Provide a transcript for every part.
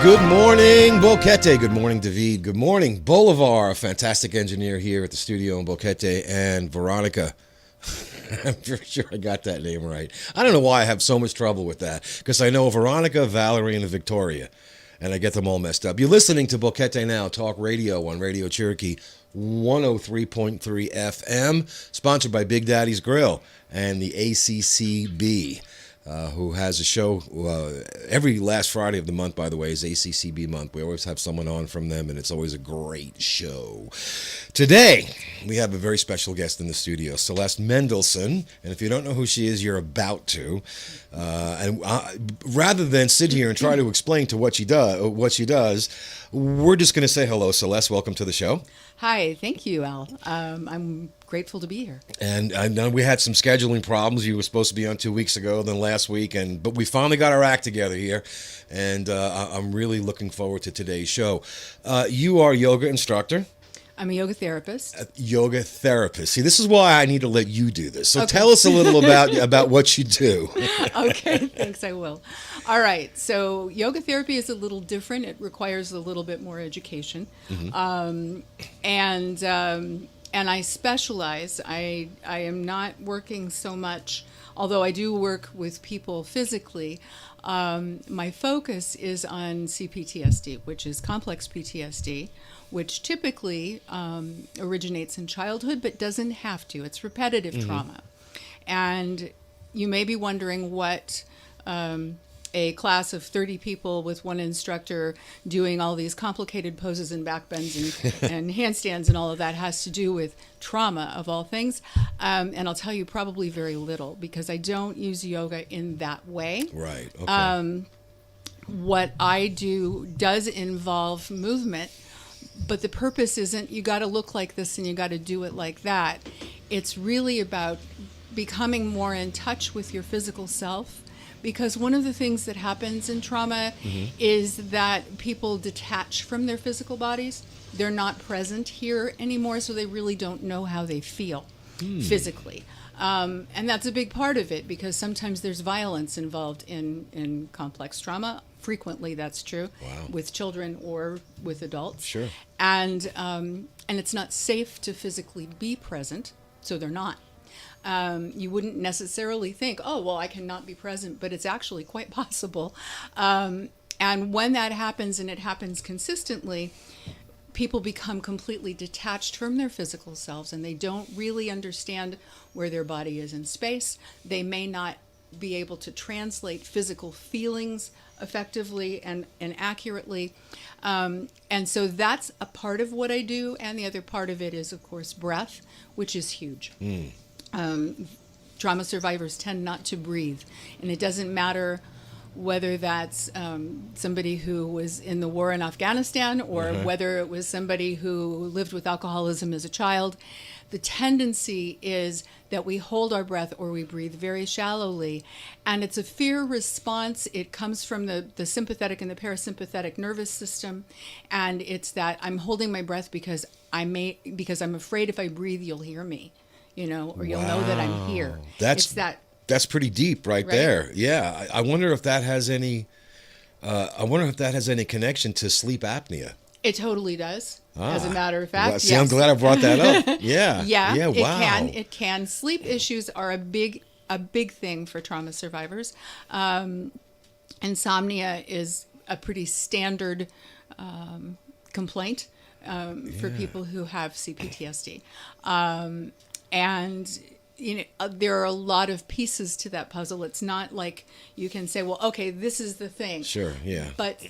Good morning, Boquete. Good morning, David. Good morning, Bolivar, a fantastic engineer here at the studio in Boquete, and Veronica. I'm pretty sure I got that name right. I don't know why I have so much trouble with that, because I know Veronica, Valerie, and Victoria, and I get them all messed up. You're listening to BoqueteNOW Talk Radio on Radio Cherokee 103.3 FM, sponsored by Big Daddy's Grill and the ACCB. Who has a show every last Friday of the month, by the way, is ACCB month. We always have someone on from them, and it's always a great show. Today, we have a very special guest in the studio, Celeste Mendelsohn. And if you don't know who she is, you're about to. Rather than sit here and try to explain to what she does, we're just going to say hello, Celeste. Welcome to the show. Hi, thank you, Al. I'm grateful to be here. And I know we had some scheduling problems. You were supposed to be on 2 weeks ago, then last week, but we finally got our act together here, and I'm really looking forward to today's show. You are a yoga instructor. I'm a yoga therapist. Yoga therapist. See, this is why I need to let you do this. So Tell us a little about what you do. Okay, thanks, I will. All right, so yoga therapy is a little different. It requires a little bit more education. Mm-hmm. And I specialize. I am not working so much, although I do work with people physically. My focus is on CPTSD, which is complex PTSD, which typically originates in childhood, but doesn't have to. It's repetitive trauma. And you may be wondering what a class of 30 people with one instructor doing all these complicated poses and back bends and handstands and all of that has to do with trauma, of all things. And I'll tell you probably very little, because I don't use yoga in that way. Right. Okay. What I do does involve movement, but the purpose isn't you got to look like this and you got to do it like that. It's really about becoming more in touch with your physical self. Because one of the things that happens in trauma is that people detach from their physical bodies. They're not present here anymore, so they really don't know how they feel physically. And that's a big part of it, because sometimes there's violence involved in complex trauma. Frequently that's true with children or with adults. Sure. And it's not safe to physically be present, so they're not. You wouldn't necessarily think, oh, well, I cannot be present, but it's actually quite possible. And when that happens, and it happens consistently, people become completely detached from their physical selves, and they don't really understand where their body is in space. They may not be able to translate physical feelings effectively and accurately. And so that's a part of what I do. And the other part of it is, of course, breath, which is huge. Trauma survivors tend not to breathe, and it doesn't matter whether that's somebody who was in the war in Afghanistan or whether it was somebody who lived with alcoholism as a child. The tendency is that we hold our breath or we breathe very shallowly, and it's a fear response. It comes from the sympathetic and the parasympathetic nervous system, and it's that I'm holding my breath because I'm afraid if I breathe you'll hear me. Or you'll know that I'm here. That's pretty deep right there. Yeah. I wonder if that has any connection to sleep apnea. It totally does. As a matter of fact. See, yes. I'm glad I brought that up. Yeah. Yeah. Wow. It can. Sleep issues are a big thing for trauma survivors. Insomnia is a pretty standard complaint for people who have CPTSD. And there are a lot of pieces to that puzzle. It's not like you can say, well, okay, this is the thing. Sure, yeah. But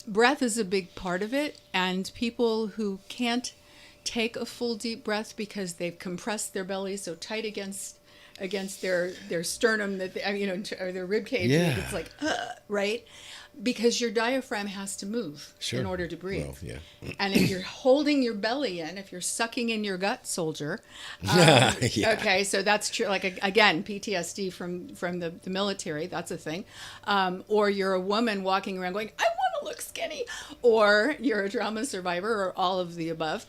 breath is a big part of it, and people who can't take a full deep breath because they've compressed their belly so tight against their sternum that or their rib cage, it's like right, because your diaphragm has to move in order to breathe. Well, yeah. And if you're holding your belly in, if you're sucking in your gut, soldier, okay, so that's true. Like again, PTSD from the military, that's a thing. Or you're a woman walking around going, I want to look skinny, or you're a trauma survivor, or all of the above.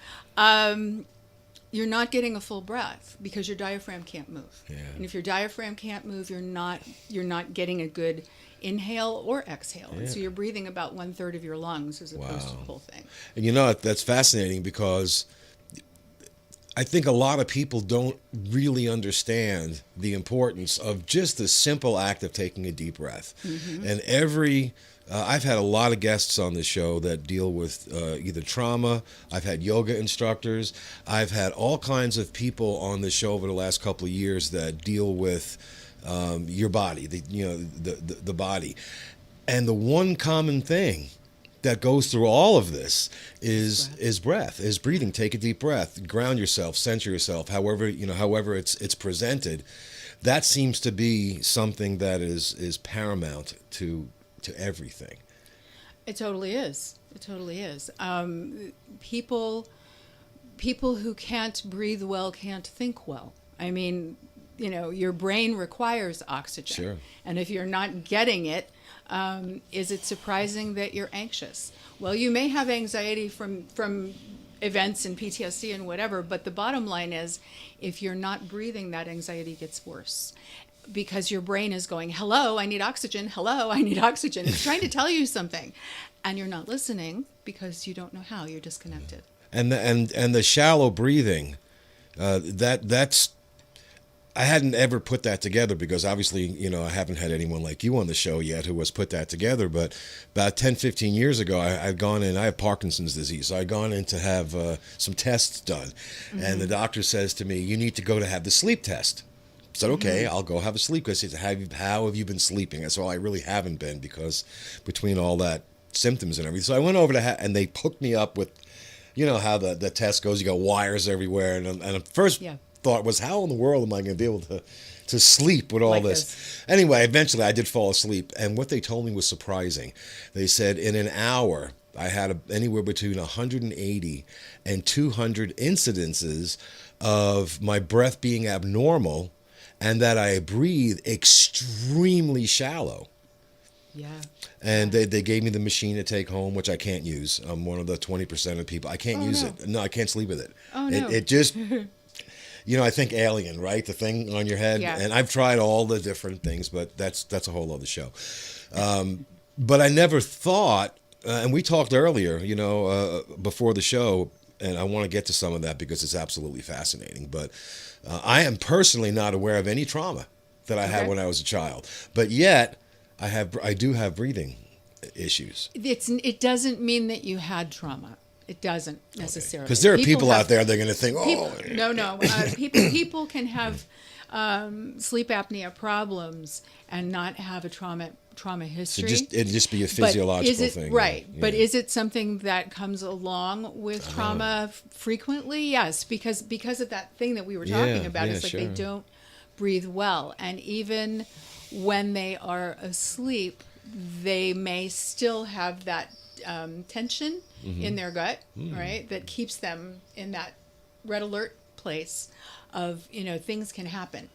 you're not getting a full breath because your diaphragm can't move. Yeah. And if your diaphragm can't move, you're not getting a good inhale or exhale. And so you're breathing about 1/3 of your lungs as opposed to the whole thing. And that's fascinating because I think a lot of people don't really understand the importance of just the simple act of taking a deep breath. And I've had a lot of guests on the show that deal with either trauma. I've had yoga instructors. I've had all kinds of people on the show over the last couple of years that deal with your body, the body. And the one common thing that goes through all of this is breathing. Take a deep breath, ground yourself, center yourself, however it's presented. That seems to be something that is paramount to everything. It totally is. It totally is. People who can't breathe well can't think well. I mean, your brain requires oxygen. Sure. And if you're not getting it, is it surprising that you're anxious? Well, you may have anxiety from events and PTSD and whatever, but the bottom line is, if you're not breathing, that anxiety gets worse. Because your brain is going, hello, I need oxygen. Hello, I need oxygen. It's trying to tell you something. And you're not listening because you don't know how. You're disconnected. And the shallow breathing, that's I hadn't ever put that together because obviously, I haven't had anyone like you on the show yet who has put that together. But about 10, 15 years ago, I'd gone in, I have Parkinson's disease. So I'd gone in to have some tests done. And the doctor says to me, you need to go to have the sleep test. I said, okay, I'll go have a sleep test. He said, how have you been sleeping? I said, well, I really haven't been because between all that symptoms and everything. So I went over and they hooked me up with, how the test goes. You got wires everywhere. And the first thought was, how in the world am I going to be able to sleep with all like this? Anyway, eventually I did fall asleep. And what they told me was surprising. They said in an hour, I had anywhere between 180 and 200 incidences of my breath being abnormal and that I breathe extremely shallow. Yeah. And they gave me the machine to take home, which I can't use. I'm one of the 20% of people. I can't use it. No, I can't sleep with it. Oh, no. It just, I think alien, right? The thing on your head. Yeah. And I've tried all the different things, but that's a whole other show. But I never thought, and we talked earlier, before the show, and I want to get to some of that because it's absolutely fascinating. But I am personally not aware of any trauma that I had when I was a child. But yet, I do have breathing issues. It doesn't mean that you had trauma. It doesn't necessarily. Because there are people out there, they're going to think, No. People can have sleep apnea problems and not have a trauma history. So it'd just be a physiological thing. Right. Yeah. But is it something that comes along with trauma frequently? Yes, because of that thing that we were talking about. It's like they don't breathe well. And even when they are asleep, they may still have that tension in their gut, right? That keeps them in that red alert place of, things can happen.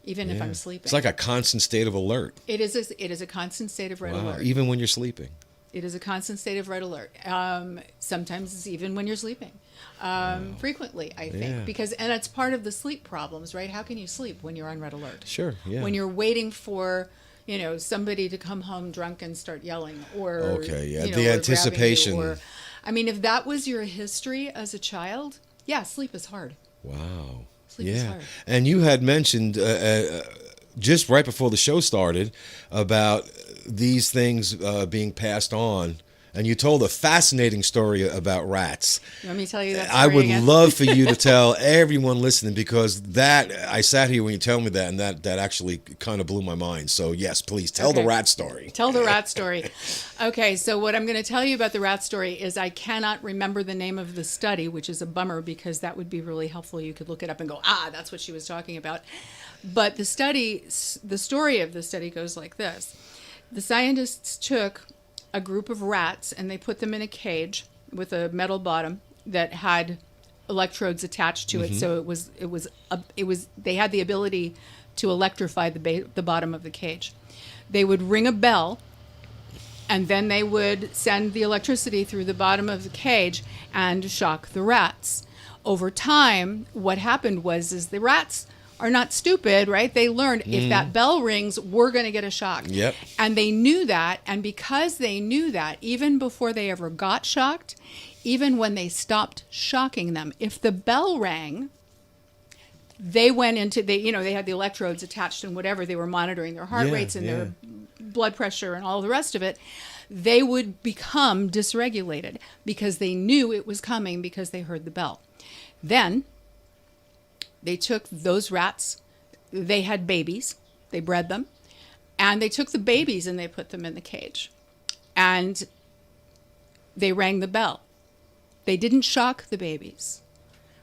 Even if I'm sleeping. It's like a constant state of alert. It is a constant state of red alert. Even when you're sleeping. It is a constant state of red alert. Sometimes it's even when you're sleeping. Frequently, I think. And it's part of the sleep problems, right? How can you sleep when you're on red alert? Sure, yeah. When you're waiting for, somebody to come home drunk and start yelling or, the anticipation. If that was your history as a child, sleep is hard. Wow. Sleep is hard. And you had mentioned just right before the show started about these things being passed on. And you told a fascinating story about rats. You want me to tell you that story I would again? love for you to tell everyone listening because I sat here when you told me that and that actually kind of blew my mind. So yes, please tell the rat story. Tell the rat story. Okay, so what I'm going to tell you about the rat story is I cannot remember the name of the study, which is a bummer because that would be really helpful. You could look it up and go, that's what she was talking about. But the story of the study goes like this. The scientists took a group of rats and they put them in a cage with a metal bottom that had electrodes attached to it. So they had the ability to electrify the bottom of the cage. They would ring a bell and then they would send the electricity through the bottom of the cage and shock the rats. Over time, what happened is the rats are not stupid, right? They learned if that bell rings, we're going to get a shock. Yep. And they knew that. And because they knew that, even before they ever got shocked, even when they stopped shocking them, if the bell rang, they went into, they had the electrodes attached and whatever. They were monitoring their heart rates and their blood pressure and all the rest of it. They would become dysregulated because they knew it was coming because they heard the bell. Then they took those rats, they had babies, they bred them, and they took the babies and they put them in the cage. And they rang the bell. They didn't shock the babies.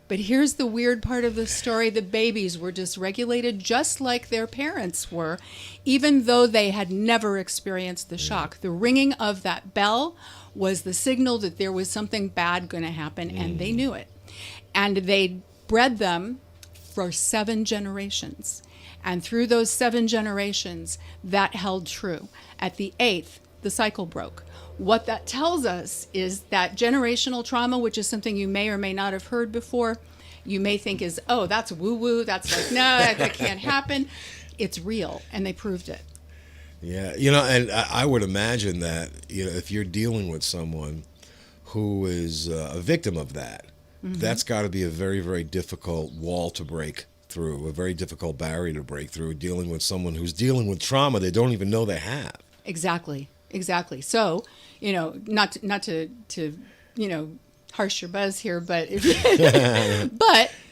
But here's the weird part of the story. The babies were dysregulated just like their parents were, even though they had never experienced the shock. The ringing of that bell was the signal that there was something bad going to happen, and they knew it. And they bred them for 7 generations. And through those 7 generations, that held true. At the 8th, the cycle broke. What that tells us is that generational trauma, which is something you may or may not have heard before, you may think is, oh, that's woo-woo, that's like, no, that can't happen. It's real, and they proved it. Yeah, and I would imagine that, if you're dealing with someone who is a victim of that, that's got to be a very, very difficult wall to break through, a very difficult barrier to break through, dealing with someone who's dealing with trauma they don't even know they have. Exactly. So, not to harsh your buzz here, but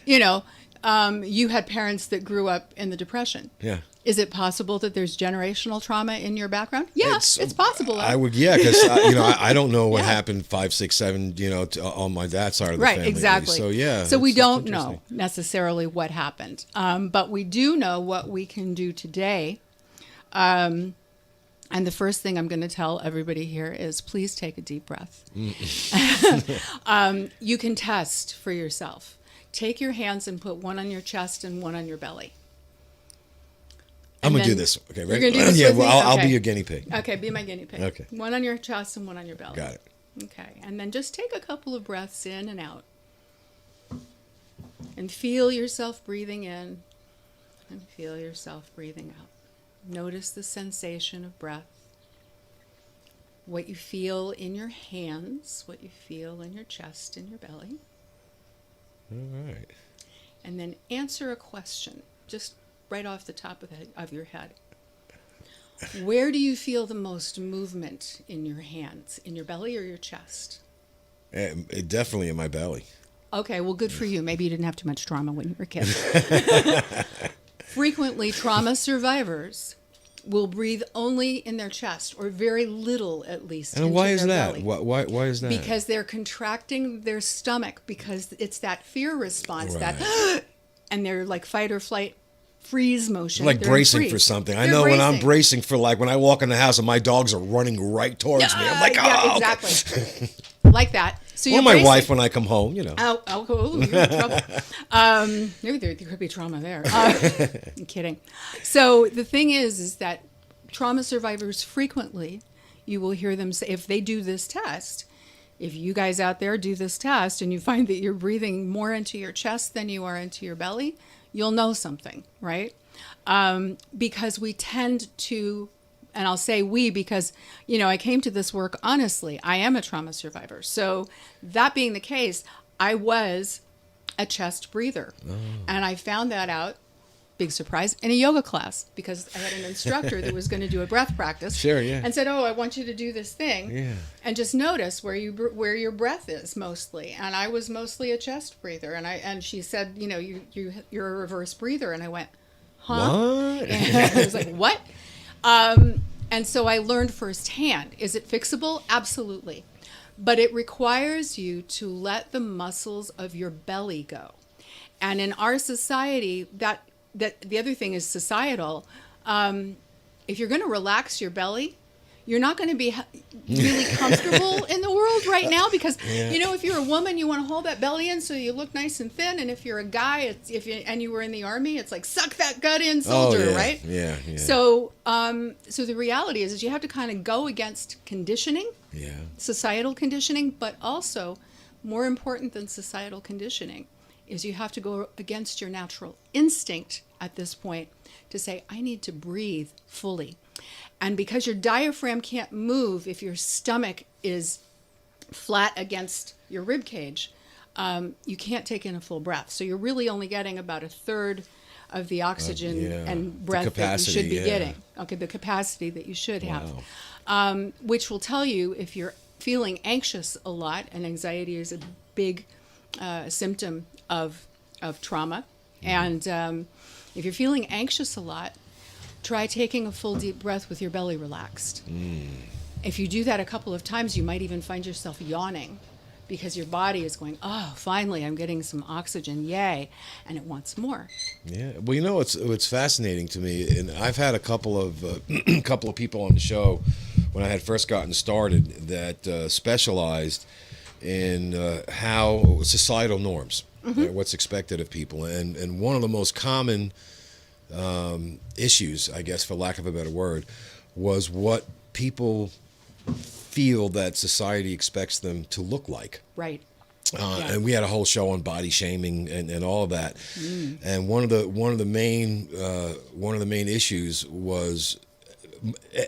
you had parents that grew up in the Depression. Yeah. Is it possible that there's generational trauma in your background? Yeah, it's possible. I would, because I don't know what happened 5, 6, 7, on my dad's side of the family. Right, exactly. So yeah. So we don't know necessarily what happened, but we do know what we can do today. And the first thing I'm going to tell everybody here is please take a deep breath. You can test for yourself. Take your hands and put one on your chest and one on your belly. I'm going to do this. Okay, ready? You're going to do this with me? I'll be your guinea pig. Okay, be my guinea pig. Okay. One on your chest and one on your belly. Got it. Okay, and then just take a couple of breaths in and out. And feel yourself breathing in and feel yourself breathing out. Notice the sensation of breath. What you feel in your hands, what you feel in your chest and your belly. All right. And then answer a question, just right off the top of your head. Where do you feel the most movement in your hands? In your belly or your chest? Definitely in my belly. Okay, well, good for you. Maybe you didn't have too much trauma when you were a kid. Frequently, trauma survivors will breathe only in their chest, or very little at least. And why is that? Why is that? Because they're contracting their stomach, because it's that fear response, right. that, and they're like fight or flight freeze motion. Like they're bracing for something. I know when I'm bracing for, like, when I walk in the house and my dogs are running right towards me. I'm like, oh, exactly. Okay. Like that. So or my wife when I come home, Oh, you're in trouble. Maybe there could be trauma there. I'm kidding. So the thing is that trauma survivors frequently, you will hear them say, if they do this test, if you guys out there do this test and you find that you're breathing more into your chest than you are into your belly, you'll know something, right? Because we tend to, and I'll say we because, I came to this work honestly. I am a trauma survivor. So that being the case, I was a chest breather. Oh. And I found that out, big surprise, in a yoga class, because I had an instructor that was going to do a breath practice. Sure, yeah. And said, oh, I want you to do this thing. Yeah. And just notice where your breath is mostly. And I was mostly a chest breather. And she said, you're a reverse breather. And I went, huh? What? And I was like, what? And so I learned firsthand. Is it fixable? Absolutely. But it requires you to let the muscles of your belly go. And in our society, that the other thing is societal. If you're going to relax your belly, you're not going to be really comfortable in the world right now, because if you're a woman, you want to hold that belly in so you look nice and thin, and if you're a guy, and you were in the army, it's like suck that gut in, soldier, right? Yeah. So the reality is you have to kind of go against conditioning, societal conditioning, but also more important than societal conditioning is you have to go against your natural instinct at this point to say, I need to breathe fully. And because your diaphragm can't move if your stomach is flat against your rib cage, you can't take in a full breath. So you're really only getting about a third of the oxygen and breath that you should be getting. Okay, the capacity that you should have, which will tell you if you're feeling anxious a lot, and anxiety is a big symptom of trauma. And if you're feeling anxious a lot, try taking a full deep breath with your belly relaxed. If you do that a couple of times, you might even find yourself yawning because your body is going, oh, finally, I'm getting some oxygen, yay, and it wants more. Yeah, well, you know, it's fascinating to me, and I've had a couple of people on the show when I had first gotten started that specialized in how societal norms, what's expected of people, and one of the most common issues, I guess, for lack of a better word, was what people feel that society expects them to look like. Right. And we had a whole show on body shaming and all of that. And one of the main issues was,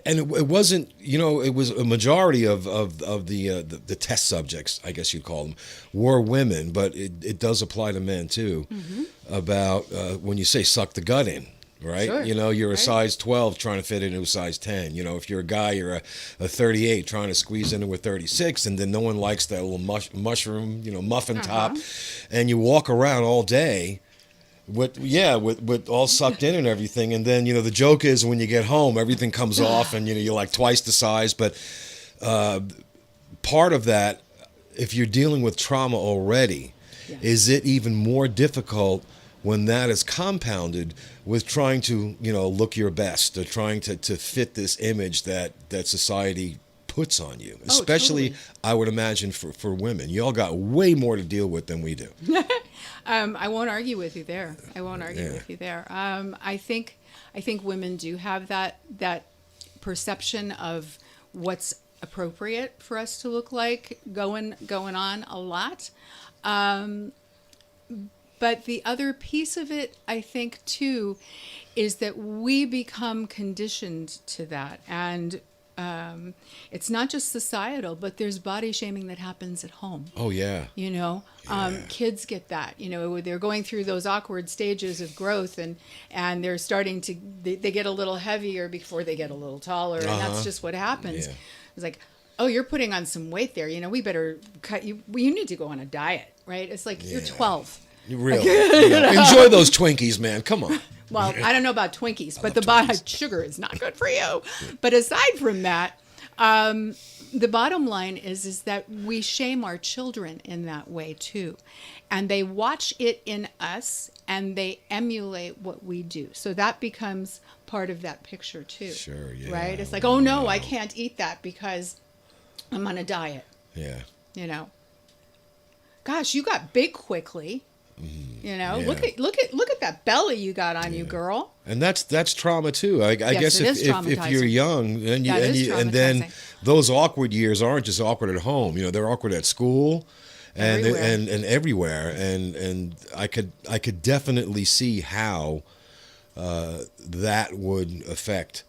and it wasn't, you know, it was a majority of the test subjects, I guess you'd call them, were women, but it does apply to men too. About when you say suck the gut in. Right? Sure. You know, you're a size 12 trying to fit into a size 10. You know, if you're a guy, you're a 38 trying to squeeze into a 36, and then no one likes that little mushroom, you know, muffin top. And you walk around all day with all sucked in and everything. And then, you know, the joke is when you get home, everything comes off and, you know, you're like twice the size. But part of that, if you're dealing with trauma already, is it even more difficult when that is compounded with trying to, you know, look your best, or trying to fit this image that society puts on you, especially, I would imagine, for women. Y'all got way more to deal with than we do. I won't argue with you there. I think women do have that perception of what's appropriate for us to look like going on a lot. But the other piece of it, I think, too, is that we become conditioned to that. And it's not just societal, but there's body shaming that happens at home. Oh, yeah. You know, kids get that. You know, they're going through those awkward stages of growth, and they're starting to, they get a little heavier before they get a little taller. And that's just what happens. Yeah. It's like, oh, you're putting on some weight there. You know, we better cut you. You need to go on a diet, right? It's like, you're 12. Really? Enjoy those Twinkies, man. Come on. Well, I don't know about Twinkies, but the sugar is not good for you. But aside from that, the bottom line is that we shame our children in that way too. And they watch it in us and they emulate what we do. So that becomes part of that picture too. Sure, yeah. Right? It's like, oh no, I can't eat that because I'm on a diet. Yeah. You know. Gosh, you got big quickly. You know, look at that belly you got on you, girl. And that's trauma too. I guess if you're young and then those awkward years aren't just awkward at home. You know, they're awkward at school and everywhere. And I could definitely see how that would affect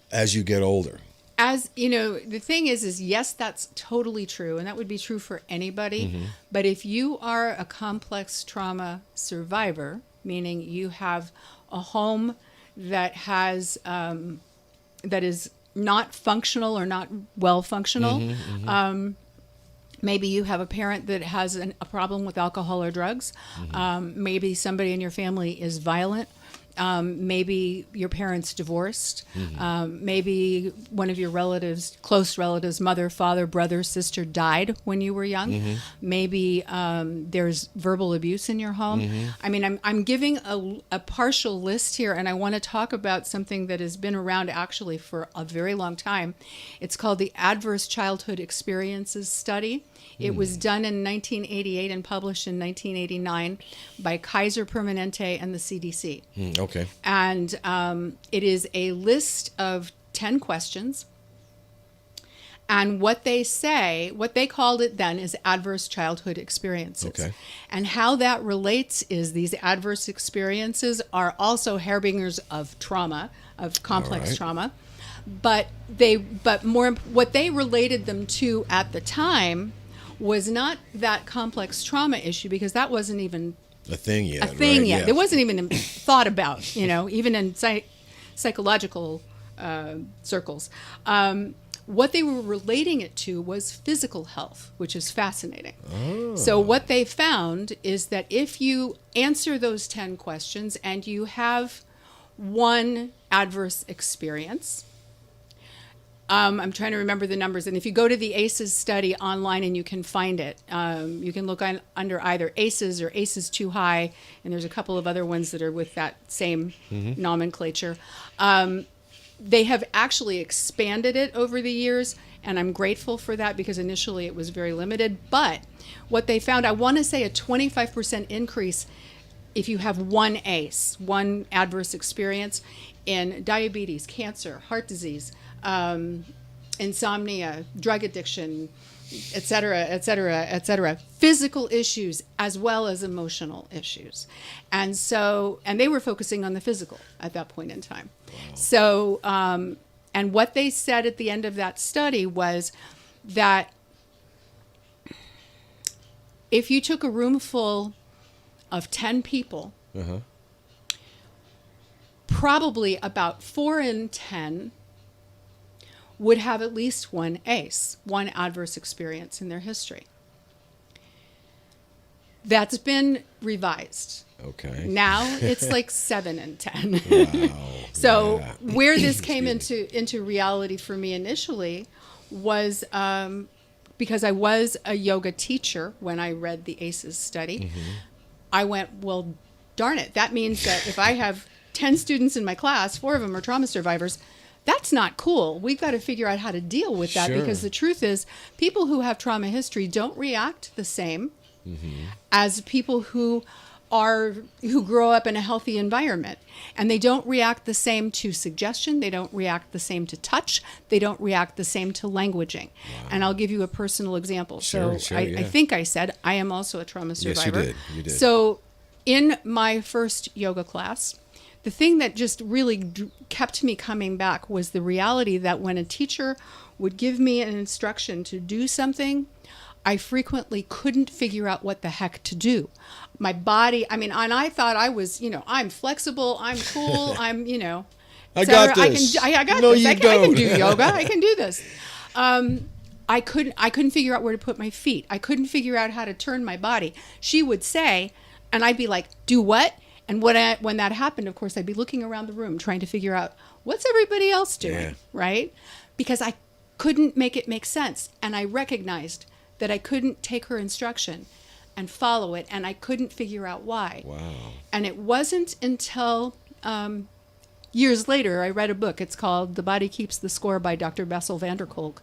as you get older. As you know, the thing is yes, that's totally true, and that would be true for anybody. But if you are a complex trauma survivor, meaning you have a home that has that is not functional or not well functional, maybe you have a parent that has a problem with alcohol or drugs. Maybe somebody in your family is violent. Maybe your parents divorced. Maybe one of your relatives, close relatives, mother, father, brother, sister died when you were young. Maybe there's verbal abuse in your home. I mean, I'm giving a partial list here, and I want to talk about something that has been around actually for a very long time. It's called the Adverse Childhood Experiences Study. It was done in 1988 and published in 1989 by Kaiser Permanente and the CDC. Okay. And it is a list of 10 questions. And what they say, what they called it then, is adverse childhood experiences. Okay. And how that relates is these adverse experiences are also harbingers of trauma, of complex right. trauma. But what they related them to at the time was not that complex trauma issue, because that wasn't even A thing yet. a thing right? yet. Yeah. There wasn't even thought about, even in psychological circles. What they were relating it to was physical health, which is fascinating. Oh. So what they found is that if you answer those 10 questions and you have one adverse experience, I'm trying to remember the numbers, and if you go to the ACEs study online and you can find it, you can look under either ACEs or ACEs Too High, and there's a couple of other ones that are with that same nomenclature. They have actually expanded it over the years, and I'm grateful for that, because initially it was very limited. But what they found, I want to say a 25% increase if you have one ACE, one adverse experience, in diabetes, cancer, heart disease, insomnia, drug addiction, et cetera, et cetera, et cetera, physical issues as well as emotional issues. And they were focusing on the physical at that point in time. Wow. So, and what they said at the end of that study was that if you took a room full of 10 people, probably about 4 in 10 would have at least one ACE, one adverse experience in their history. That's been revised. Okay. Now it's like 7 in 10. Wow. So Yeah. where this came into reality for me initially was because I was a yoga teacher when I read the ACEs study. I went, well, darn it. That means that if I have 10 students in my class, 4 of them are trauma survivors, that's not cool. We've got to figure out how to deal with that, Sure. because the truth is people who have trauma history don't react the same as people who grow up in a healthy environment. And they don't react the same to suggestion. They don't react the same to touch. They don't react the same to languaging. Wow. And I'll give you a personal example. Sure, I think I said I am also a trauma survivor. Yes, you did. So in my first yoga class, the thing that just really kept me coming back was the reality that when a teacher would give me an instruction to do something, I frequently couldn't figure out what the heck to do. My body, and I thought I was, I'm flexible, I'm cool, I'm, I got this. I got No, this. you I can don't. do yoga. I can do this. I couldn't figure out where to put my feet. I couldn't figure out how to turn my body. She would say, and I'd be like, do what? And when that happened, of course, I'd be looking around the room trying to figure out what's everybody else doing, right? Because I couldn't make it make sense. And I recognized that I couldn't take her instruction and follow it, and I couldn't figure out why. Wow. And it wasn't until years later I read a book. It's called The Body Keeps the Score by Dr. Bessel van der Kolk.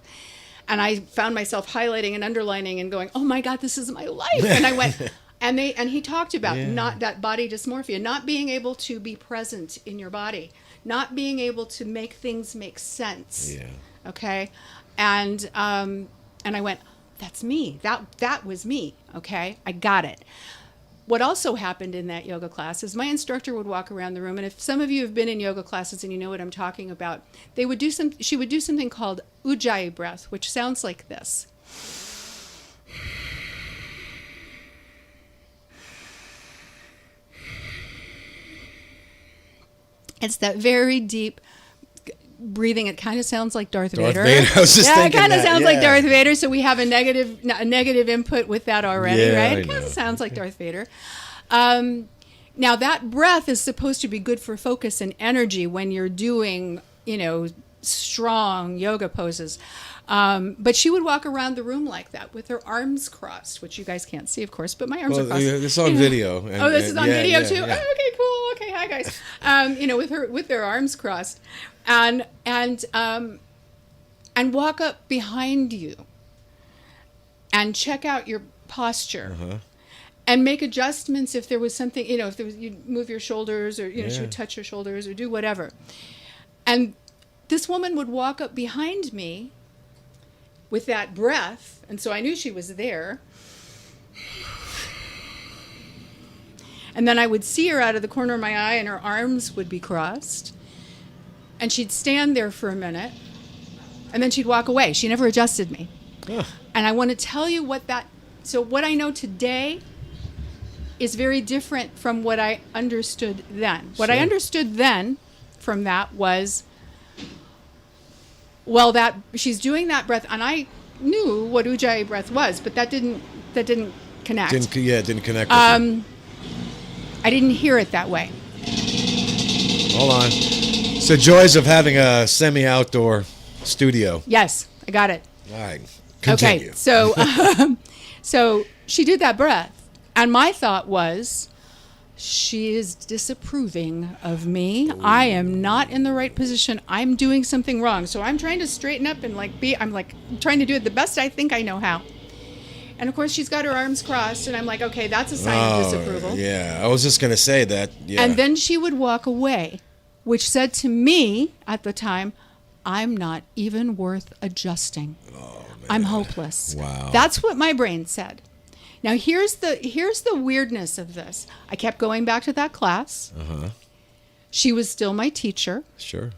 And I found myself highlighting and underlining and going, oh my God, this is my life. And I went... And he talked about not that body dysmorphia, not being able to be present in your body, not being able to make things make sense. Yeah. Okay. And I went, that's me. That was me. Okay. I got it. What also happened in that yoga class is my instructor would walk around the room, and if some of you have been in yoga classes and you know what I'm talking about, she would do something called Ujjayi breath, which sounds like this. It's that very deep breathing. It kind of sounds like Darth Vader. I was just it thinking kind of that, sounds like Darth Vader. So we have a negative input with that already, Yeah, right? I It kind know. of sounds like Darth Vader. Now that breath is supposed to be good for focus and energy when you're doing, strong yoga poses. But she would walk around the room like that with her arms crossed, which you guys can't see, of course, but my arms are crossed. It's on video. This is on video too? Yeah. Oh, okay, cool. Okay, hi guys. With their arms crossed. And walk up behind you and check out your posture. And make adjustments if there was something, you'd move your shoulders, or she would touch your shoulders or do whatever. And this woman would walk up behind me with that breath. And so I knew she was there. And then I would see her out of the corner of my eye, and her arms would be crossed. And she'd stand there for a minute, and then she'd walk away. She never adjusted me. Huh. And I want to tell you so what I know today is very different from what I understood then. What I understood then from that was, well, that she's doing that breath, and I knew what Ujjayi breath was, but that didn't connect. Didn't connect with you. I didn't hear it that way. Hold on. It's the joys of having a semi-outdoor studio. Yes, I got it. All right. Continue. Okay, so so she did that breath, and my thought was, she is disapproving of me. I am not in the right position. I'm doing something wrong. So I'm trying to straighten up and I'm trying to do it the best I think I know how. And of course she's got her arms crossed, and I'm like, okay, that's a sign of disapproval. Yeah, I was just going to say that. Yeah. And then she would walk away, which said to me at the time, I'm not even worth adjusting. Oh, man. I'm hopeless. Wow. That's what my brain said. Now here's the weirdness of this. I kept going back to that class. Uh-huh. She was still my teacher. Sure.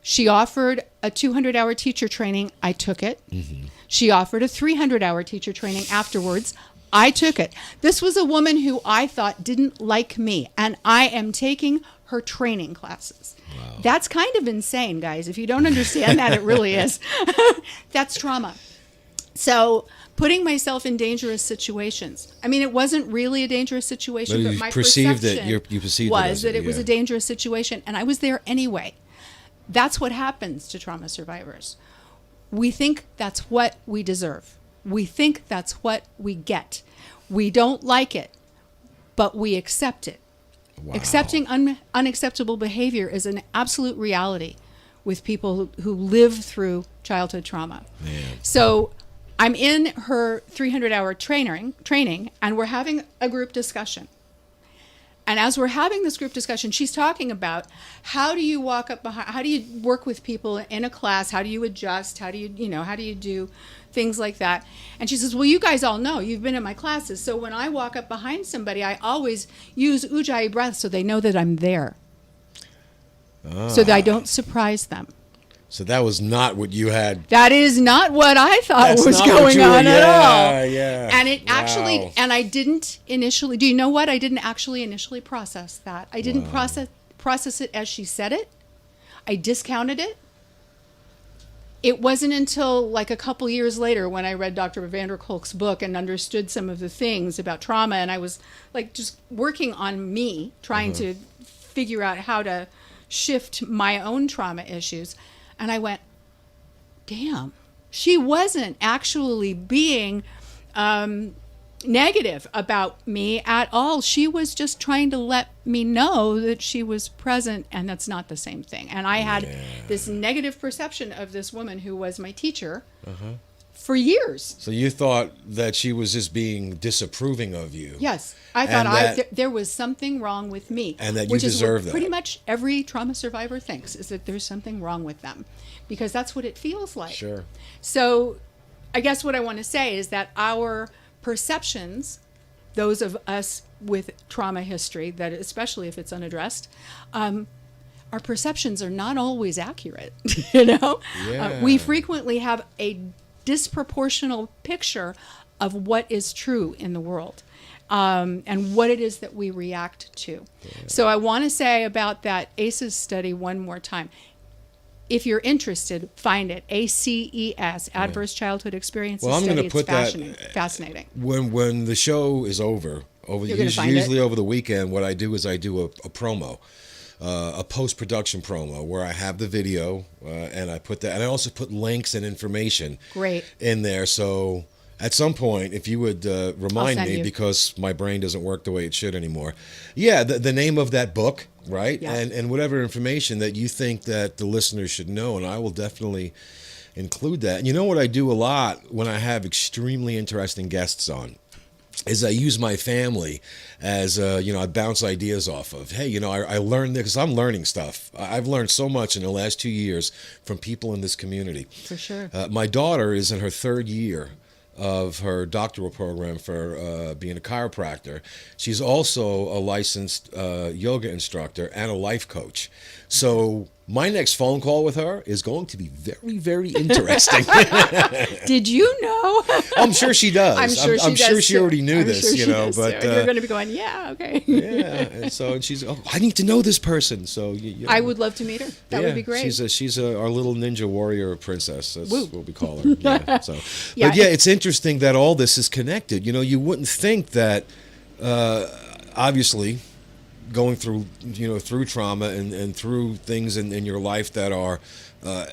She offered a 200-hour teacher training. I took it. Mm-hmm. She offered a 300-hour teacher training afterwards. I took it. This was a woman who I thought didn't like me, and I am taking her training classes. Wow. That's kind of insane, guys. If you don't understand that, it really is. That's trauma. So putting myself in dangerous situations. I mean, it wasn't really a dangerous situation, but my perception was that it was a dangerous situation, and I was there anyway. That's what happens to trauma survivors. We think that's what we deserve. We think that's what we get. We don't like it, but we accept it. Wow. Accepting unacceptable behavior is an absolute reality with people who live through childhood trauma. Man. So I'm in her 300-hour training, and we're having a group discussion. And as we're having this group discussion, she's talking about how do you walk up behind, how do you work with people in a class, how do you adjust, how do you do things like that. And she says, well, you guys all know, you've been in my classes, so when I walk up behind somebody, I always use Ujjayi breath so they know that I'm there, so that I don't surprise them. So that was not what you had. That is not what I thought was going on at all. Yeah. And it actually, and I didn't initially, do you know what? I didn't actually initially process that. I didn't process it as she said it. I discounted it. It wasn't until like a couple years later when I read Dr. Van der Kolk's book and understood some of the things about trauma, and I was like just working on me, trying to figure out how to shift my own trauma issues. And I went, damn, she wasn't actually being negative about me at all. She was just trying to let me know that she was present, and that's not the same thing. And I had this negative perception of this woman who was my teacher for years. So you thought that she was just being disapproving of you. Yes. I thought there was something wrong with me. And that you deserve that. Pretty much every trauma survivor thinks, is that there's something wrong with them, because that's what it feels like. Sure. So I guess what I want to say is that our perceptions, those of us with trauma history, that especially if it's unaddressed, our perceptions are not always accurate. Yeah. We frequently have a disproportional picture of what is true in the world, and what it is that we react to. Yeah. So I want to say about that ACEs study one more time. If you're interested, find it. ACES, Adverse Childhood Experiences Study. I'm going to put fascinating. When the show is usually over the weekend, what I do is I do a promo. A post-production promo where I have the video and I put that, and I also put links and information in there. So at some point, if you would remind me, because my brain doesn't work the way it should anymore. Yeah, the name of that book, right? Yeah. And whatever information that you think that the listeners should know, and I will definitely include that. And you know what I do a lot when I have extremely interesting guests on? is I use my family as, I bounce ideas off of. Hey, I learned this because I'm learning stuff. I've learned so much in the last 2 years from people in this community. For sure. My daughter is in her third year of her doctoral program for being a chiropractor. She's also a licensed yoga instructor and a life coach. So my next phone call with her is going to be very, very interesting. Did you know? I'm sure she does. I'm sure I'm she sure does she too. already knew I'm this, sure she does but too. And you're going to be going, yeah, okay. yeah. And so she's, I need to know this person. So I would love to meet her. That would be great. She's our little ninja warrior princess. That's Woo. what we call her. Yeah. So, Yeah, but yeah, it's interesting that all this is connected. You wouldn't think that, obviously, going through through trauma and through things in your life that are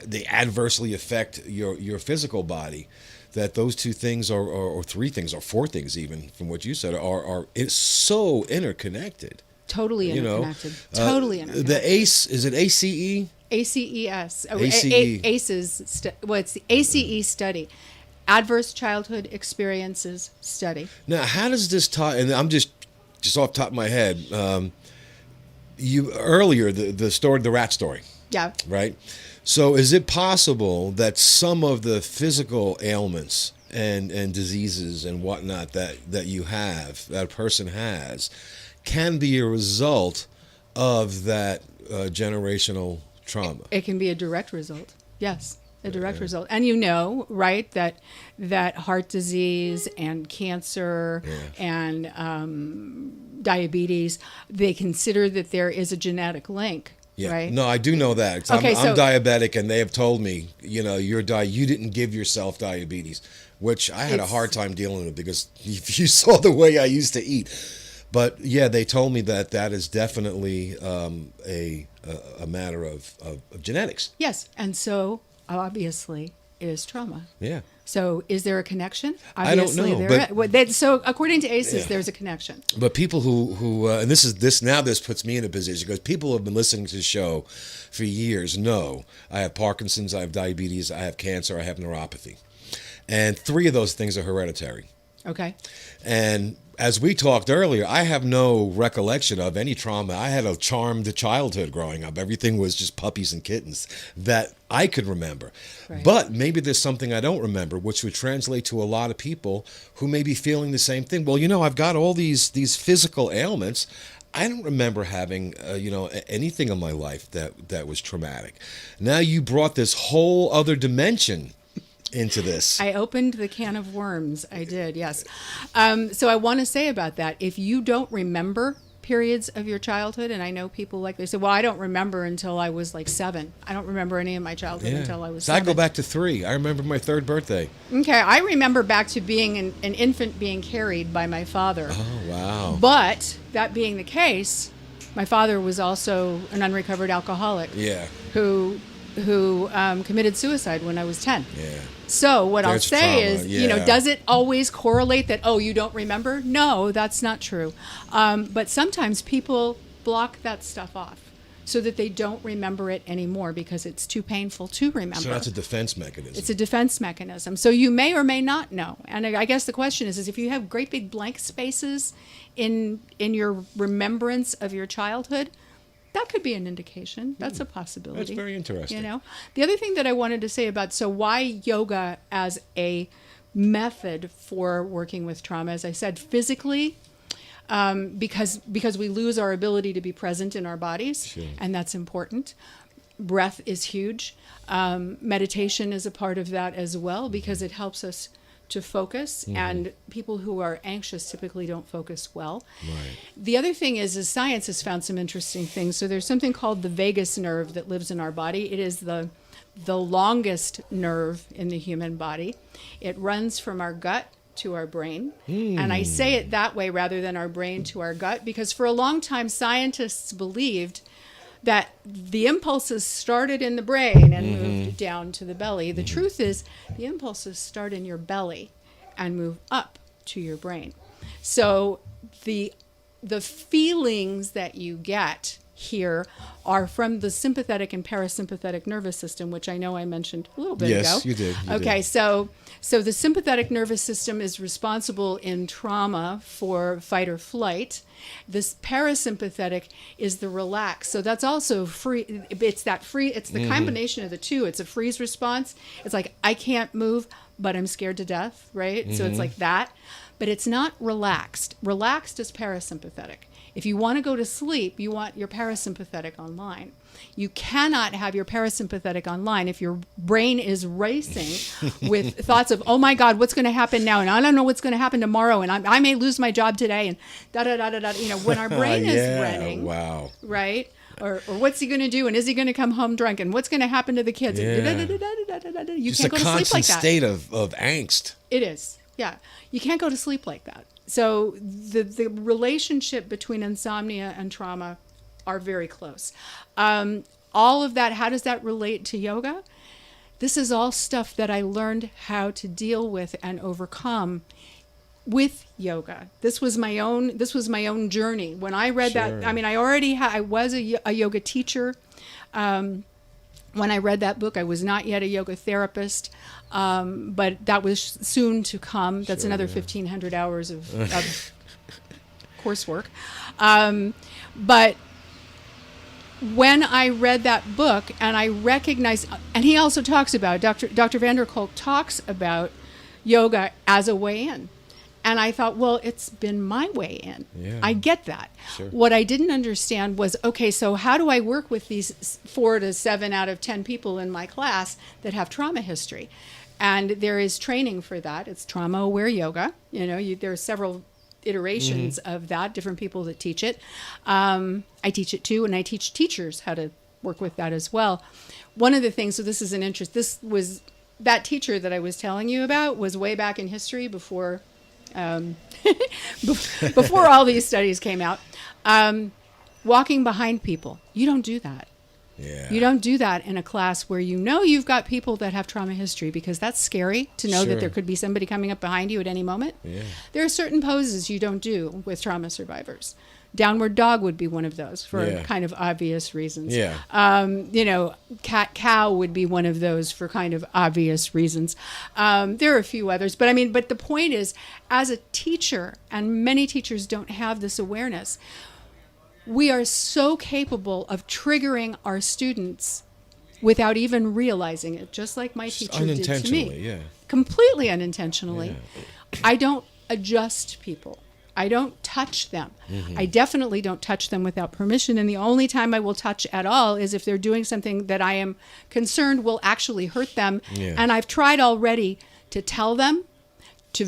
they adversely affect your physical body, that those two things or three things or four things, even from what you said, are it's so interconnected. Totally interconnected. Totally interconnected. The ACE, is it ACE? ACES. ACE. ACEs. It's the ACE study. Adverse Childhood Experiences Study. Now, how does this tie? And I'm just off the top of my head. You earlier the story, the rat story. Yeah. Right. So, is it possible that some of the physical ailments and diseases and whatnot that you have, that a person has, can be a result of that generational trauma? It can be a direct result. Yes. A direct result. And right, that heart disease and cancer and diabetes, they consider that there is a genetic link, right? No, I do know that. Okay, I'm diabetic, and they have told me, you didn't give yourself diabetes, which I had a hard time dealing with because if you saw the way I used to eat. But yeah, they told me that is definitely a matter of genetics. Yes, and so obviously is trauma. Yeah. So is there a connection? Obviously, I don't know. So according to ACEs, there's a connection. But people who and this puts me in a position because people who have been listening to the show for years know I have Parkinson's, I have diabetes, I have cancer, I have neuropathy. And 3 of those things are hereditary. Okay. And as we talked earlier, I have no recollection of any trauma. I had a charmed childhood growing up. Everything was just puppies and kittens that I could remember. Right. But maybe there's something I don't remember, which would translate to a lot of people who may be feeling the same thing. Well, I've got all these physical ailments. I don't remember having, anything in my life that was traumatic. Now you brought this whole other dimension into this. I opened the can of worms. I did, yes. So I want to say about that, if you don't remember periods of your childhood, and I know people they say, well, I don't remember until I was 7. I don't remember any of my childhood until I was 7. I go back to 3. I remember my 3rd birthday. Okay, I remember back to being an infant being carried by my father. Oh, wow. But that being the case, my father was also an unrecovered alcoholic. Yeah. Who committed suicide when I was 10. Yeah. So what I'll say trauma. is, does it always correlate that, you don't remember? No, that's not true. But sometimes people block that stuff off so that they don't remember it anymore because it's too painful to remember. So that's a defense mechanism. It's a defense mechanism. So you may or may not know. And I guess the question is if you have great big blank spaces in your remembrance of your childhood, that could be an indication. That's a possibility. That's very interesting. The other thing that I wanted to say about, so why yoga as a method for working with trauma, as I said, physically, because we lose our ability to be present in our bodies, Sure. and that's important. Breath is huge. Meditation is a part of that as well because it helps us to focus, and people who are anxious typically don't focus well. Right. The other thing is science has found some interesting things. So there's something called the vagus nerve that lives in our body. It is the longest nerve in the human body. It runs from our gut to our brain. And I say it that way rather than our brain to our gut because for a long time scientists believed that the impulses started in the brain and moved down to the belly. The truth is the impulses start in your belly and move up to your brain. So the feelings that you get here are from the sympathetic and parasympathetic nervous system, which I know I mentioned a little bit ago. Yes, you did. Okay, so the sympathetic nervous system is responsible in trauma for fight or flight. This parasympathetic is the relax. So that's also free. It's the combination of the two. It's a freeze response. It's like, I can't move, but I'm scared to death, right? So it's like that. But it's not relaxed. Relaxed is parasympathetic. If you want to go to sleep, you want your parasympathetic online. You cannot have your parasympathetic online if your brain is racing with thoughts of, oh my God, what's going to happen now? And I don't know what's going to happen tomorrow. And I may lose my job today. And da-da-da-da-da. You know, when our brain is running, wow. right? Or what's he going to do? And is he going to come home drunk? And what's going to happen to the kids? Yeah. You Just can't go to sleep like that. a constant state of angst. It is. Yeah. You can't go to sleep like that. So the relationship between insomnia and trauma are very close. All of that, how does that relate to yoga? This is all stuff that I learned how to deal with and overcome with yoga. This was my own journey. When I read that, I mean, I was a yoga teacher. When I read that book, I was not yet a yoga therapist, but that was soon to come. That's another 1,500 hours of coursework. But when I read that book and I recognized, and he also talks about, Dr. van der Kolk talks about yoga as a way in. And I thought, well, it's been my way in. Yeah. I get that. Sure. What I didn't understand was, okay, so how do I work with these 4 to 7 out of 10 people in my class that have trauma history? And there is training for that. It's trauma-aware yoga. You know, there are several iterations of that, different people that teach it. I teach it too, and I teach teachers how to work with that as well. One of the things, so this is an interest, that teacher that I was telling you about was way back in history before before all these studies came out. Walking behind people. You don't do that. Yeah. You don't do that in a class where you know you've got people that have trauma history, because that's scary to know that there could be somebody coming up behind you at any moment. Yeah. There are certain poses you don't do with trauma survivors. Downward dog would be one of those for kind of obvious reasons. Yeah. You know, cat-cow would be one of those for kind of obvious reasons. There are a few others, but the point is, as a teacher, and many teachers don't have this awareness, we are so capable of triggering our students without even realizing it, just like my teacher did to me. Yeah. Completely unintentionally. Yeah. I don't adjust people. I don't touch them. I definitely don't touch them without permission. And the only time I will touch at all is if they're doing something that I am concerned will actually hurt them. Yeah. And I've tried already to tell them, to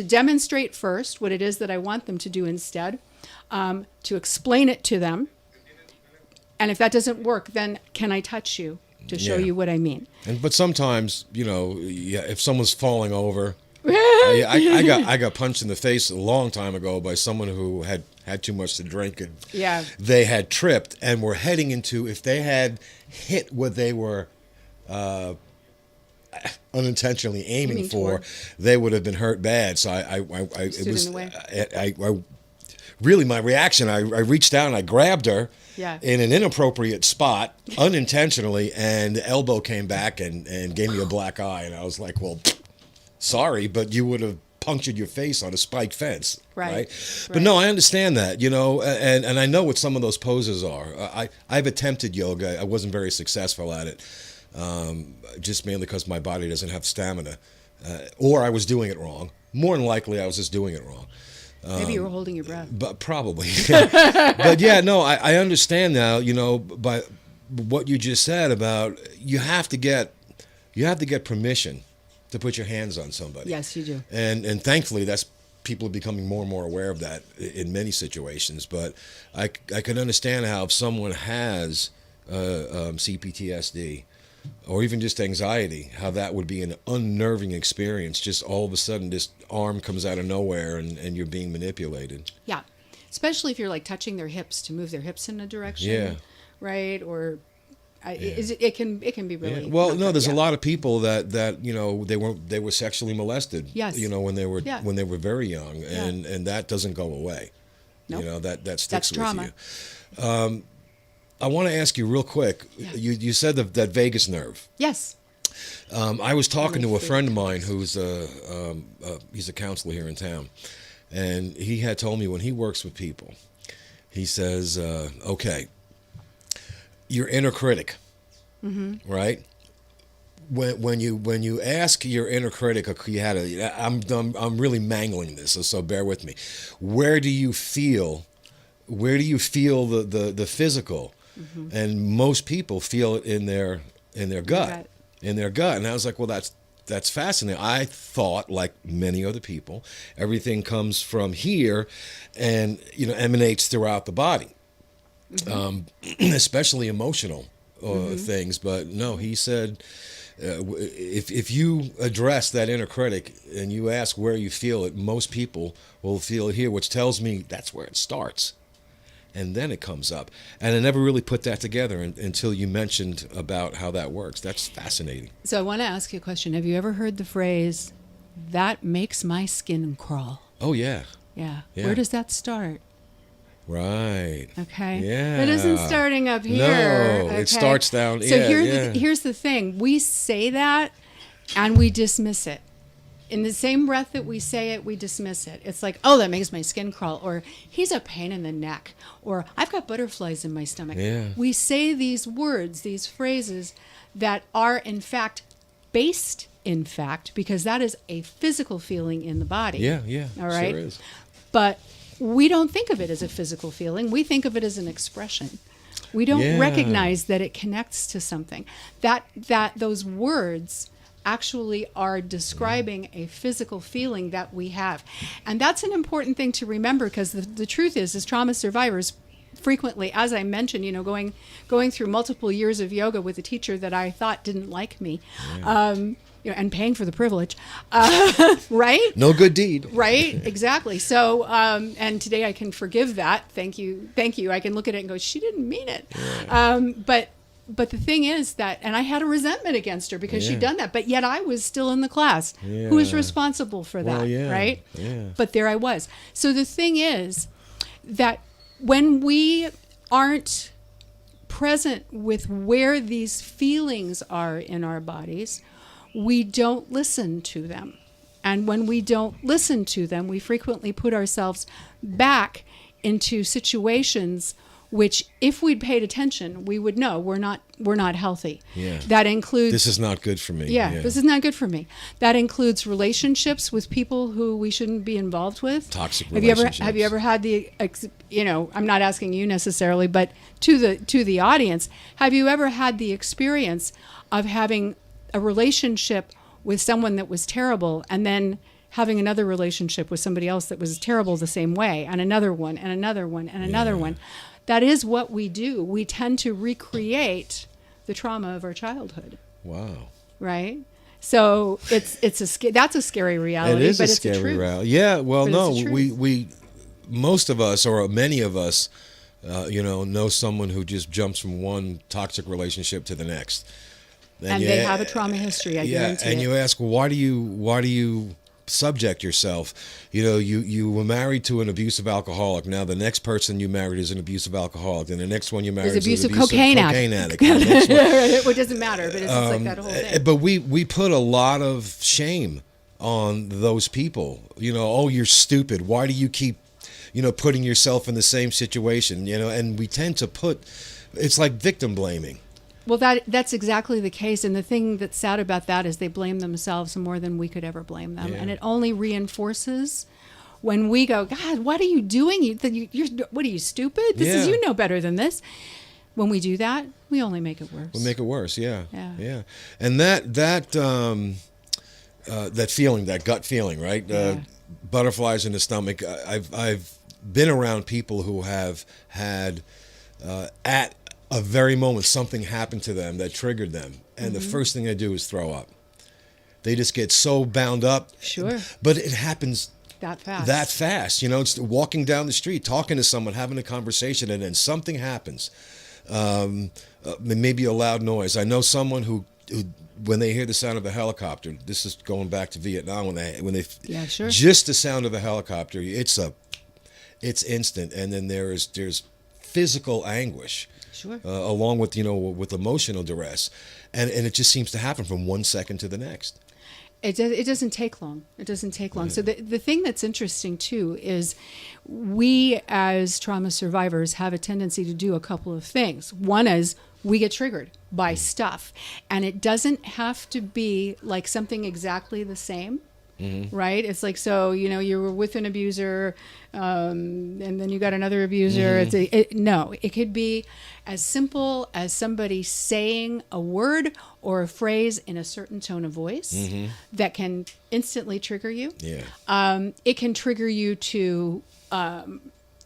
demonstrate first what it is that I want them to do instead, to explain it to them. And if that doesn't work, then can I touch you to show you what I mean? But sometimes, you know, if someone's falling over, I got punched in the face a long time ago by someone who had too much to drink, and they had tripped and were heading into, if they had hit what they were unintentionally aiming for, they would have been hurt bad. So really my reaction, I reached down, I grabbed her in an inappropriate spot unintentionally, and the elbow came back and gave me a black eye, and I was like, well, sorry, but you would have punctured your face on a spike fence, right? But no, I understand that, you know, and I know what some of those poses are. I've attempted yoga. I wasn't very successful at it, just mainly because my body doesn't have stamina, or I was doing it wrong. More than likely, I was just doing it wrong. Maybe you were holding your breath. But probably. But yeah, no, I understand now, you know, by what you just said about you have to get permission to put your hands on somebody. Yes, you do. And thankfully, people are becoming more and more aware of that in many situations. But I can understand how if someone has CPTSD or even just anxiety, how that would be an unnerving experience. Just all of a sudden, this arm comes out of nowhere and you're being manipulated. Yeah, especially if you're like touching their hips to move their hips in a direction, right? Or it can be really well. No, there's a lot of people that you know they were sexually molested. Yes. You know, when they were very young, and that doesn't go away. Nope. You know that sticks with you. I want to ask you real quick. Yeah. You said that vagus nerve. Yes. I was talking to a friend of mine who's he's a counselor here in town, and he had told me when he works with people, he says, "Okay, your inner critic, right? When you ask your inner critic, I'm really mangling this, so bear with me. Where do you feel the physical?" And most people feel it in their gut. In their gut. And I was like, well, that's fascinating. I thought, like many other people, everything comes from here and emanates throughout the body, especially emotional things. But no, he said, if you address that inner critic and you ask where you feel it, most people will feel it here, which tells me that's where it starts. And then it comes up. And I never really put that together until you mentioned about how that works. That's fascinating. So I want to ask you a question. Have you ever heard the phrase, "that makes my skin crawl"? Oh, yeah. Yeah. Yeah. Where does that start? Right. Okay. Yeah. It isn't starting up here. No, Okay? it starts down. So yeah. here's the thing. We say that and we dismiss it. In the same breath that we say it, we dismiss it. It's like, oh, that makes my skin crawl, or he's a pain in the neck, or I've got butterflies in my stomach. Yeah. We say these words, these phrases that are in fact based in fact, because that is a physical feeling in the body. Yeah. All right. Sure is. But we don't think of it as a physical feeling. We think of it as an expression. We don't recognize that it connects to something. That those words actually are describing a physical feeling that we have. And that's an important thing to remember, because the truth is, as trauma survivors, frequently, as I mentioned, going through multiple years of yoga with a teacher that I thought didn't like me, and paying for the privilege, right? No good deed. Right, exactly. So, and today I can forgive that. Thank you. I can look at it and go, she didn't mean it. Yeah. But the thing is that, and I had a resentment against her because she'd done that, but yet I was still in the class. Yeah. Who is responsible for that, right? Yeah. But there I was. So the thing is that when we aren't present with where these feelings are in our bodies, we don't listen to them. And when we don't listen to them, we frequently put ourselves back into situations which, if we'd paid attention, we would know we're not healthy. Yeah. That includes, This is not good for me. Yeah, this is not good for me. That includes relationships with people who we shouldn't be involved with. Toxic relationships. Have you ever had the, I'm not asking you necessarily, but to the audience, have you ever had the experience of having a relationship with someone that was terrible, and then having another relationship with somebody else that was terrible the same way, and another one, and another one, and another one? That is what we do. We tend to recreate the trauma of our childhood. Wow. Right? So that's a scary reality. It is but a it's scary truth. reality. Yeah. Well, But no, it's the truth. we most of us, or many of us, know someone who just jumps from one toxic relationship to the next. And they have a trauma history, I guarantee and it. you ask, well, why do you subject yourself? You were married to an abusive alcoholic. Now the next person you married is an abusive alcoholic, and the next one you married is abusive an abusive cocaine addict. It doesn't matter, but it's just like that whole thing. But we put a lot of shame on those people. Oh, you're stupid. Why do you keep, putting yourself in the same situation? And we tend to it's like victim blaming. Well, that's exactly the case. And the thing that's sad about that is they blame themselves more than we could ever blame them. Yeah. And it only reinforces when we go, God, what are you doing? What are you, stupid? This is, you know better than this. When we do that, we only make it worse. We make it worse, yeah. And that feeling, that gut feeling, right? Butterflies in the stomach. I've been around people who have had at a very moment something happened to them that triggered them, and the first thing they do is throw up. They just get so bound up. Sure. But it happens that fast. It's walking down the street, talking to someone, having a conversation, and then something happens. Maybe a loud noise. I know someone who when they hear the sound of a helicopter, this is going back to Vietnam, when they just the sound of a helicopter, it's instant, and then there's physical anguish. Sure. Along with, with emotional duress. And it just seems to happen from one second to the next. It doesn't take long. It doesn't take long. So the thing that's interesting too is we as trauma survivors have a tendency to do a couple of things. One is we get triggered by stuff, and it doesn't have to be like something exactly the same. Mm-hmm. Right? It's like, so, you were with an abuser, and then you got another abuser. Mm-hmm. No, it could be as simple as somebody saying a word or a phrase in a certain tone of voice mm-hmm. that can instantly trigger you. Yeah. It can trigger you to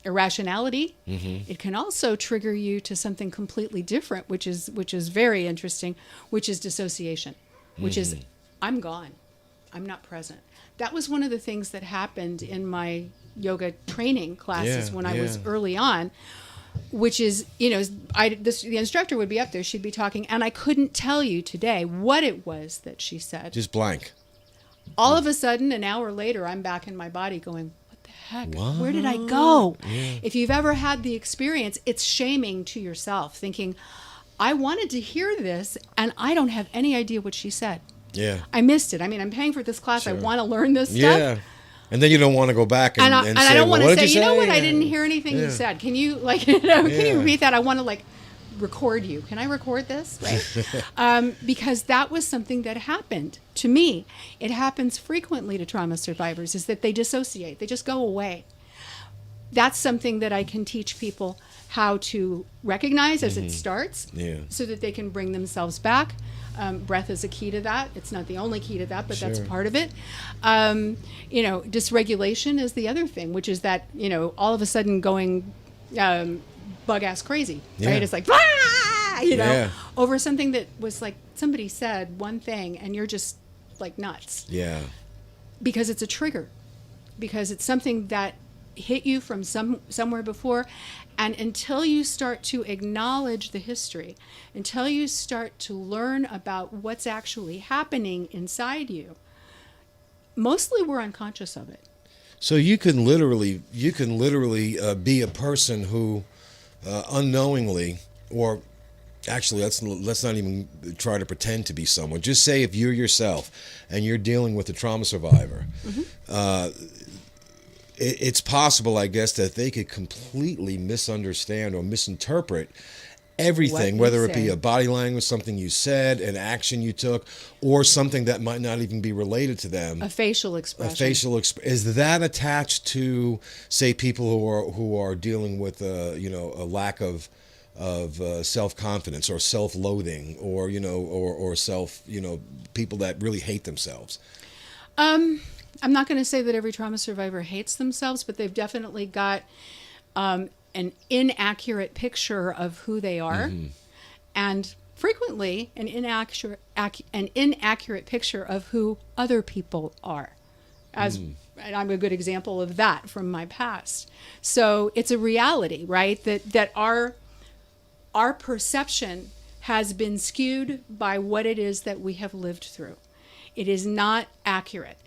irrationality. Mm-hmm. It can also trigger you to something completely different, which is very interesting, which is dissociation, which mm-hmm. is I'm gone. I'm not present. That was one of the things that happened in my yoga training classes when I was early on, which is, the instructor would be up there, she'd be talking, and I couldn't tell you today what it was that she said. Just blank. All of a sudden, an hour later, I'm back in my body going, what the heck? What? Where did I go? Yeah. If you've ever had the experience, it's shaming to yourself, thinking, I wanted to hear this, and I don't have any idea what she said. Yeah, I missed it. I mean, I'm paying for this class. Sure. I want to learn this stuff. Yeah, and then you don't want to go back and say, I don't want to say, you know what? I didn't hear anything you said. Can you can you repeat that? I want to record you. Can I record this? Right? Because that was something that happened to me. It happens frequently to trauma survivors. Is that they dissociate. They just go away. That's something that I can teach people how to recognize as it starts, so that they can bring themselves back. Breath is a key to that. It's not the only key to that, but that's part of it. Dysregulation is the other thing, which is that, all of a sudden going bug-ass crazy, right? It's like, over something that was like somebody said one thing and you're just like nuts. Yeah. Because it's a trigger. Because it's something that hit you from somewhere before. And until you start to acknowledge the history, until you start to learn about what's actually happening inside you, mostly we're unconscious of it. So you can literally be a person who unknowingly, or actually let's not even try to pretend to be someone. Just say if you're yourself and you're dealing with a trauma survivor, it's possible, I guess, that they could completely misunderstand or misinterpret everything, whether it be a body language, something you said, an action you took, or something that might not even be related to them. A facial expression. Is that attached to, say, people who are dealing with a lack of self-confidence or self-loathing, or people that really hate themselves? I'm not going to say that every trauma survivor hates themselves, but they've definitely got an inaccurate picture of who they are, and frequently an inaccurate picture of who other people are. And I'm a good example of that from my past. So it's a reality, right? That our perception has been skewed by what it is that we have lived through. It is not accurate.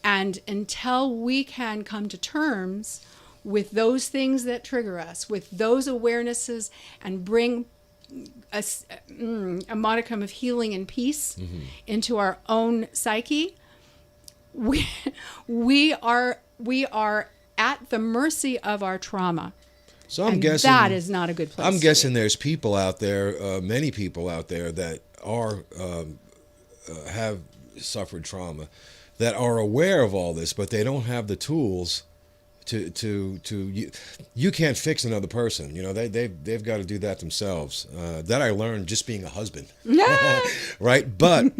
And until we can come to terms with those things that trigger us, with those awarenesses, and bring a modicum of healing and peace into our own psyche, we are at the mercy of our trauma. So I'm guessing that is not a good place. I'm guessing there's people out there, many people out there that are have suffered trauma, that are aware of all this, but they don't have the tools to you can't fix another person. They've got to do that themselves. That I learned just being a husband, right? But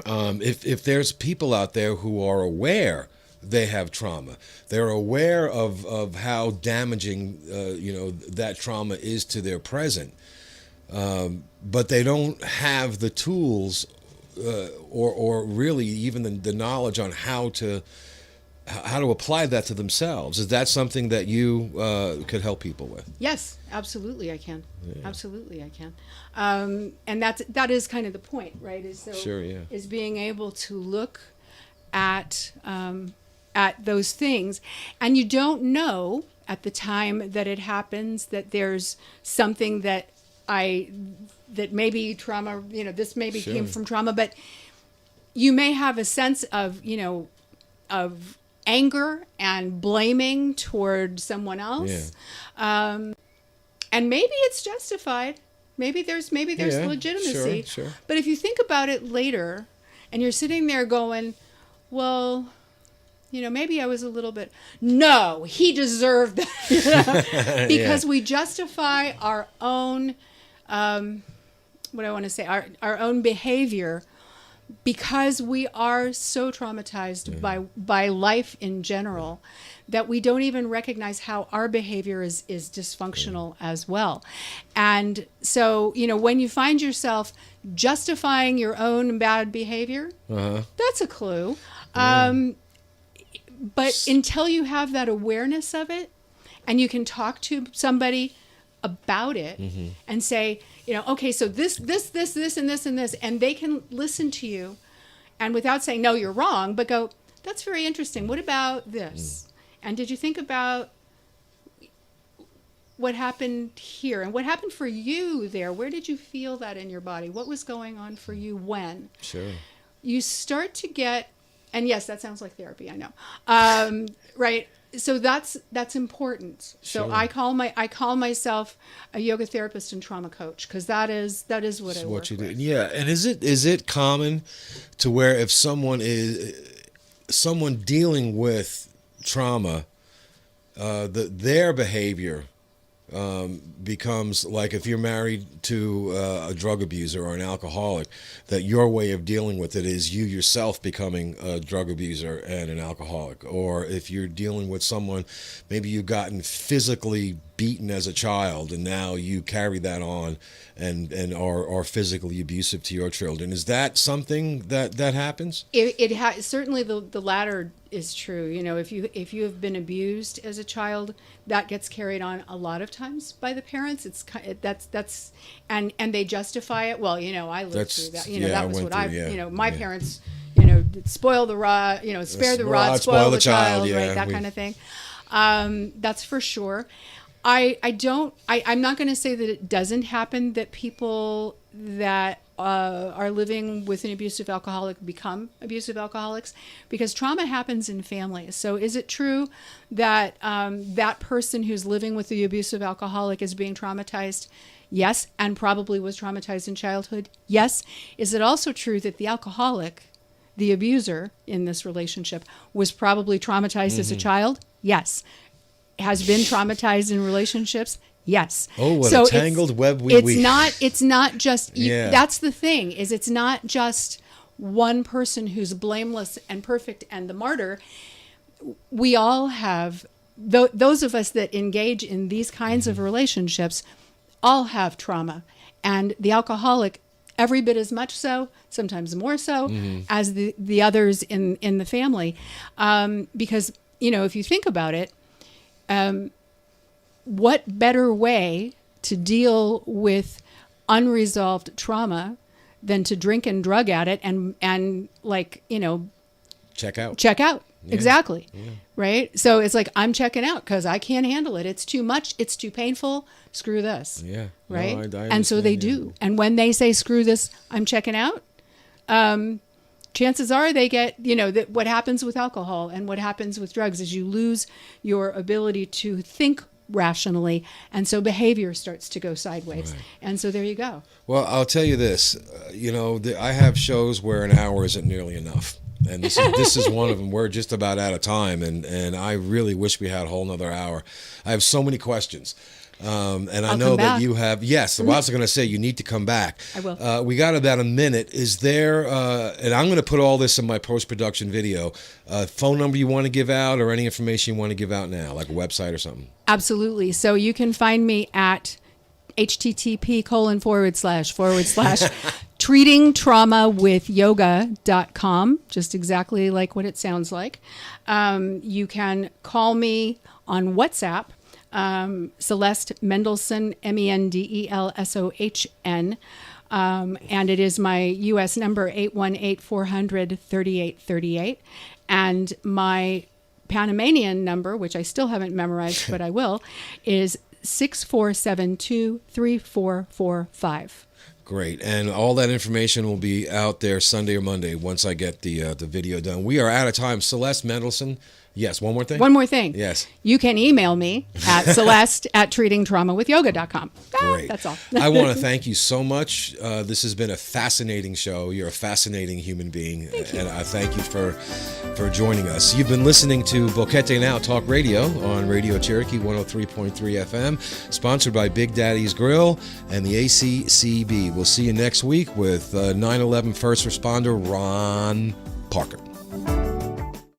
if there's people out there who are aware they have trauma, they're aware of how damaging that trauma is to their present, but they don't have the tools. Or really even the knowledge on how to apply that to themselves. Is that something that you could help people with? Yes, absolutely I can. Yeah. Absolutely I can. And that is kind of the point, right? Is being able to look at those things, and you don't know at the time that it happens, that there's something that maybe trauma, this maybe came from trauma, but you may have a sense of, of anger and blaming toward someone else. And maybe it's justified. Maybe there's legitimacy. Sure. But if you think about it later and you're sitting there going, well, maybe I was a little bit, no, he deserved that. Because we justify our own, what I want to say, our own behavior, because we are so traumatized by life in general that we don't even recognize how our behavior is dysfunctional as well. And so, when you find yourself justifying your own bad behavior, that's a clue. But until you have that awareness of it and you can talk to somebody about it and say, okay, so this, and this, and this, and they can listen to you, and without saying, no, you're wrong, but go, that's very interesting. What about this? And did you think about what happened here? And what happened for you there? Where did you feel that in your body? What was going on for you when? Sure. You start to get, and yes, that sounds like therapy, I know. Right? So that's important. Sure. So I call myself a yoga therapist and trauma coach, because that is what I work with. Yeah, and is it common to where if someone dealing with trauma, their behavior becomes like, if you're married to a drug abuser or an alcoholic, that your way of dealing with it is you yourself becoming a drug abuser and an alcoholic. Or if you're dealing with someone, maybe you've gotten physically beaten as a child and now you carry that on and are physically abusive to your children. Is that something that happens? Certainly the latter is true. If you have been abused as a child, that gets carried on a lot of times by the parents. That's and they justify it. Well, I lived through that. That was what my parents, spoil the rod, spare the rod, spoil the child, right? That kind of thing. That's for sure. I'm not going to say that it doesn't happen that people that are living with an abusive alcoholic become abusive alcoholics, because trauma happens in families. So is it true that that person who's living with the abusive alcoholic is being traumatized? Yes, and probably was traumatized in childhood. Yes. Is it also true that the alcoholic, the abuser in this relationship, was probably traumatized as a child? Yes. Has been traumatized in relationships? Yes. Oh, what a tangled web we weave. It's not just, that's the thing, is it's not just one person who's blameless and perfect and the martyr. We all have, those of us that engage in these kinds of relationships all have trauma. And the alcoholic, every bit as much so, sometimes more so, as the others in the family. Because, if you think about it, what better way to deal with unresolved trauma than to drink and drug at it and check out. Yeah. Exactly. Yeah. Right. So it's like, I'm checking out because I can't handle it. It's too much. It's too painful. Screw this. Yeah. Right. No, I and so they do. And when they say, screw this, I'm checking out, chances are they get, that what happens with alcohol and what happens with drugs is you lose your ability to think rationally, and so behavior starts to go sideways. Right. And so there you go. Well, I'll tell you this, I have shows where an hour isn't nearly enough. And this is one of them. We're just about out of time, and I really wish we had a whole nother hour. I have so many questions. And I know that you have, yes, I was going to say you need to come back. I will. We got about a minute. Is there, and I'm going to put all this in my post-production video, phone number you want to give out or any information you want to give out now, like a website or something? Absolutely. So you can find me at http://treatingtraumawithyoga.com, just exactly like what it sounds like. You can call me on WhatsApp, Celeste Mendelsohn, Mendelsohn, and it is my U.S. number 818-400-3838, and my Panamanian number, which I still haven't memorized, but I will, is 6472-3445. Great. And all that information will be out there Sunday or Monday once I get the video done. We are out of time. Celeste Mendelsohn. Yes, one more thing? One more thing. Yes. You can email me at celeste@treatingtraumawithyoga.com. Great. That's all. I want to thank you so much. This has been a fascinating show. You're a fascinating human being. Thank you. And I thank you for joining us. You've been listening to BoqueteNOW Talk Radio on Radio Cherokee 103.3 FM, sponsored by Big Daddy's Grill and the ACCB. We'll see you next week with 9/11 first responder Ron Parker.